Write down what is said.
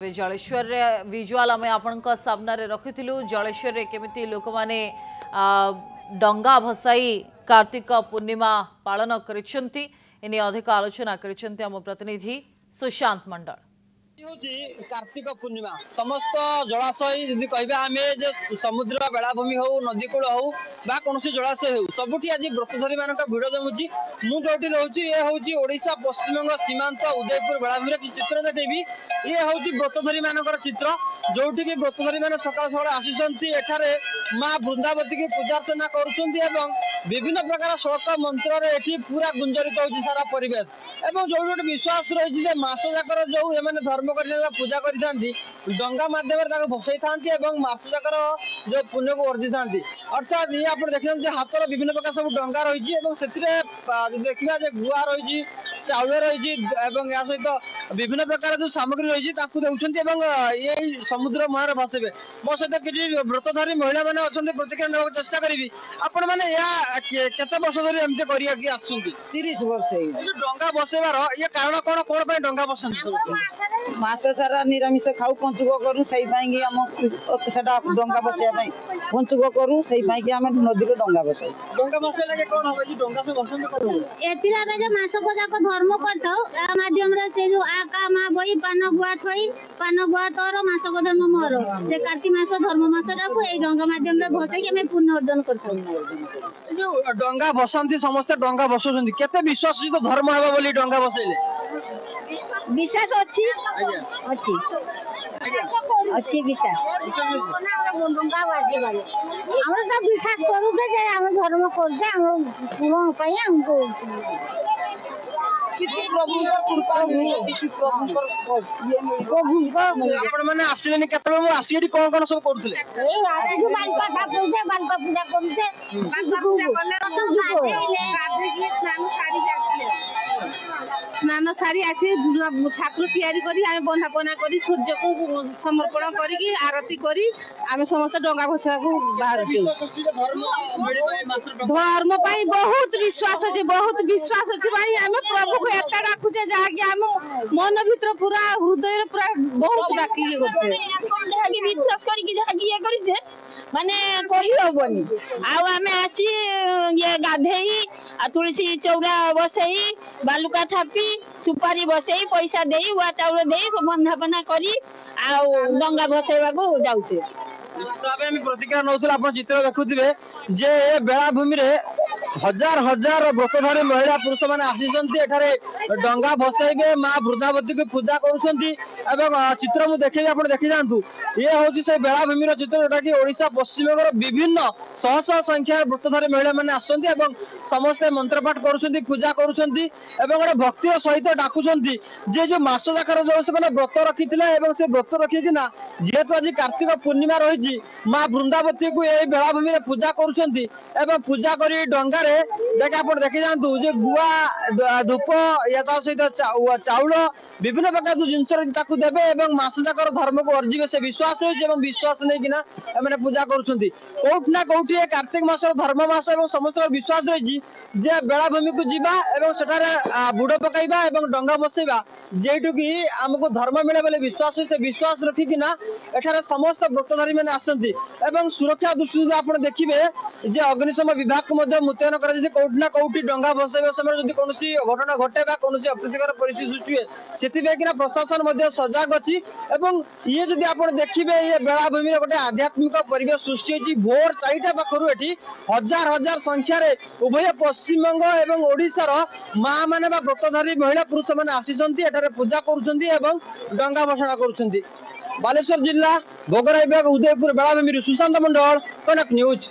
Jaleshwar visual आम आपण सामने रखिलु जलेश्वर केमिति लोक माने दंगा भसाई कार्तिक पूर्णिमा पालन करिसेंती एने अधिक आलोचना करिसेंती आम प्रतिनिधि सुशांत मंडल। कार्तिक पूर्णिमा समस्त जलाशय जदि कहबा आमे जे समुद्र बेलाभूमि हो नदी कूल हो बा कोनोसी जलाशय हो सबुठी आज व्रतधारी मानक भिड़ जमुची मु जोटी रहउची ए होउची ओडिशा पश्चिमबंग सीमांत उदयपुर बेलाभूमि रे चित्र देखेबी ये होउची व्रतधारी मानकर चित्र जोठी कि व्रतधारी माने सकाळ सकाळ आसीसंती एठारे मां वृंदावती की पूजा अर्चना करूसंती एवं विभिन्न प्रकार श्लोक मंत्र रे एठी पूरा गुंजरित होउची सारा परिवेश एवं जो जो विश्वास रही जे मास जाकर जो एमाने धर्म कर पूजा करथांती डंगा माध्यम रे भसई थांती एवं मास जाकर जो पुण्य को अर्जी थांती अर्थात ये आपण देखियन जे हातर विभिन्न प्रकार सब डंगा रही एवं सेतिरे देखिबा जे गुआ रही चाउल रही एवं या सहित विभिन्न प्रकार जो सामग्री रही ताकू देउछंती एवं ये समुद्र महार भसेबे मो सहित किछि व्रतधारी महिला माने अछंती प्रतिक्रिया नेबाक चेष्टा करिवि आपण माने या केते वर्ष धरि एमते करिया कि आसुंती 30 वर्ष हे डंगा बसेबार ये कारण कोन पय डंगा बसंती मास सारा निरामिष खाऊ पंचुक करू सही पाई कि हम सेटा डंगा बसिया पाई पंचुक करू सही पाई कि हम नदी रे डंगा बसे लागे कोन होय डंगा से बसंत करू एथिला रे जो मास को जाको धर्म करथौ आ माध्यम रे से जो आका मा बई पान गुआ थई पान गुआ तोर मास को धर्म मोर से कार्तिक मास धर्म मासटा को ए डंगा माध्यम रे भसे कि हम पुण्य अर्जन करथौ जो डंगा बसंती समस्त डंगा बसुछंती केते विश्वास तो धर्म हेबा बोली डंगा बसैले विश्वास अछि अछि अछि विश्वास डंगा बाजे वाले हम तो विश्वास करू जे हम धर्म करते हम पूर्ण पाई हमको किछि प्रभु कृपा किछि प्रभु ये प्रभु आपण माने आसीलेनी केतबे मु आसीडी कोन सब करथले ए आसी जो बालका ठाकुर बालका पूजा करते बालका पूजा करले गाधे की स्नान साड़ी आसीले स्नान साड़ी आसी ठाकुर तैयारी करी आमे बंधापना करी सूर्य को समर्पण करी आरती करी आमे समस्त डंगा भसवा को बाहर धर्म पाई बहुत विश्वास अछि भाई आमे प्रभु को एता डाकू जे जा कि हम मन भीतर पूरा हृदय पूरा बहुत डाकी होते विश्वास करी कि जा कि ये करी जे माने कोई होबनी आ आमे आसी ये गाधेई आ तुलसी चौरा बसई बालुका थापी सुपारी बसई पैसा देई वा चाउल देई बंधापना करी आ डंगा भसेबा को जाउछे तबे हम प्रतिक्रिया नौथला अपन चित्र देखुथिबे जे ए बेलाभूमि रे हजार हजार व्रतधारी महिला पुरुष माने आसीसंती एठारे डंगा भसाइबे मां वृंदावती को पूजा करूसंती एवं चित्र मु देखै आपण देखि जानतु ये होची से बेलाभूमि रो चित्र जोटा कि ओडिशा पश्चिम बंग रो विभिन्न शह शह संख्या व्रतधारी महिला माने आसंती एवं समस्त मंत्रपाठ करूसंती पूजा करूसंती एवं गोटे भक्ति सहित डाकुसंती जे जो मास जाकर जो से माने व्रत रखिथिले एवं से व्रत रखि कि ना जेहेतु आज कार्तिक पूर्णिमा रही मां वृंदावती को यही बेलाभूमि रे पूजा करूसंती एवं पूजा करी डंगा रे देखा आपण देखि जानतु जे गुआ धूप या ता सहित चाउल विभिन्न प्रकार जो जिंस ताकू देबे एवं मास जाकर धर्म को अर्जीबे से विश्वास होय एवं विश्वास नै किना एमने पूजा करूसंती कोठ ना कोठी कार्तिक मास धर्म मास एवं समस्त विश्वास रही जे बेलाभूमि को जीवा एवं सेठारे बुड़ पकाइबा एवं डंगा बसैबा जेठु कि हमको धर्म मिले बोले विश्वास से विश्वास रखी कि ना एठारे समस्त व्रतधारी माने आसंती एवं सुरक्षा दृष्टि आपण देखिबे जे अग्निशम विभाग को मध्ये मुतयन करा जे कोठ ना कोठी डंगा बसैबा समय जदि कोनोसी घटना घटे बा कोनोसी अप्रीतिकर परिस्थिति सुचुए सेतिबे किना प्रशासन मध्ये सजग अछि एवं ये जदि आपण देखिबे ये बेलाभूमि रे गोटे आध्यात्मिक परिवेश सृष्टि होछि भोर 4टा पाखरु एठी हजार हजार संख्या रे उभय पश्चिम बंग एवं ओडिसा रो मां माने बा व्रतधारी महिला पुरुष माने आसीसंती एठारे पूजा करूसंती एवं डंगा भसना करूसंती बालेश्वर जिल्ला भोगराई विभाग उदयपुर बेलाभूमि सुशांत मंडल कनक न्यूज।